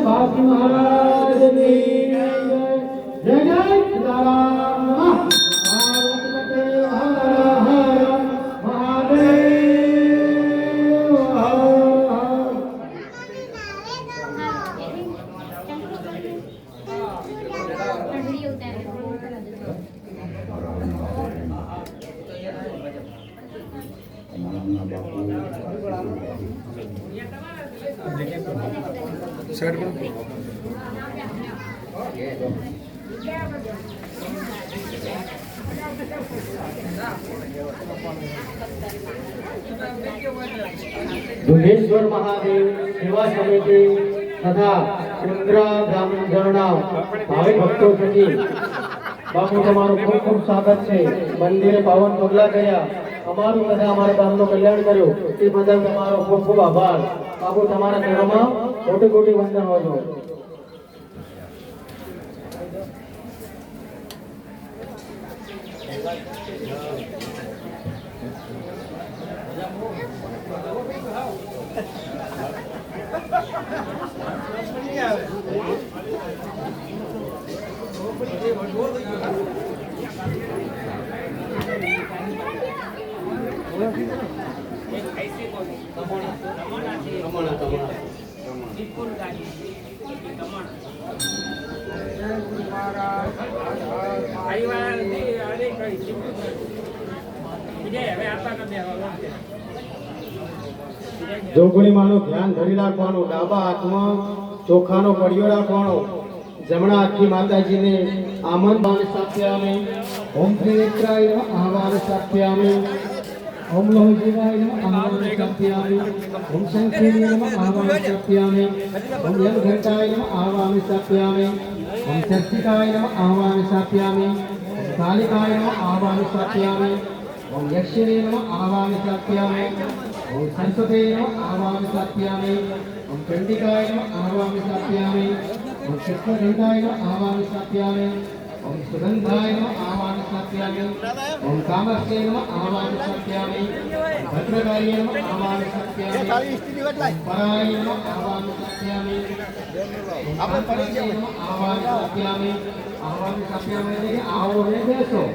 बापू महाराज की जय जय सीताराम नमः पार्वती हर हर महादेव हर हर। दुधेश्वर महादेव सेवा समिति तथा इंद्रा ग्रामीण जणना भाविक भक्तों प्रति बापू तमारू खूब खूब स्वागत है। मंदिरे पावन पगला गया अमारू तथा अमारा गामनो कल्याण कर्यो ते बदल तमारो खूब खूब आभार। बापू तमारा चरणों कोटि कोटि वंदन होजो। जोगणी मानो ध्यान धरी राखवानो, डाबा हाथ में चोखानो कड़ियो राखवानो, जमणा हाथी माताजी ने आमंत्रण स्थाप्यामि। ओम त्रिनेत्राय नमः आह्वान स्थाप्यामि। ओम लोहजीवाय नमः आह्वान स्थाप्यामि। ओम शंखेय नमः आह्वान स्थाप्यामि। ओम यमघंटाय नमः आह्वान स्थाप्यामि। ओम चर्चिकाय नमः आह्वान स्थाप्यामि। ओम कालिकाय नमः आह्वान स्थाप्यामि। ओम यक्षिणे नमः आह्वान स्थाप्यामि। ओम सरस्वती नमः आह्वान स्थाप्यामि। ओम चंडिकाय नमः आह्वान स्थाप्यामि। ओम चित्तघंटाय नमः आह्वान स्थाप्यामि। ओम सुगंधाय नमः आह्वान स्थाप्यामि। ओम कामस्ये नमः आह्वान स्थाप्यामि। भद्रकाय नमः आह्वान स्थाप्यामि। ओम पराय नमः आह्वान स्थाप्यामि। ओम आह्वान स्थाप्यामि। आह्वान स्थाप्यामि। आओ ने बेसो।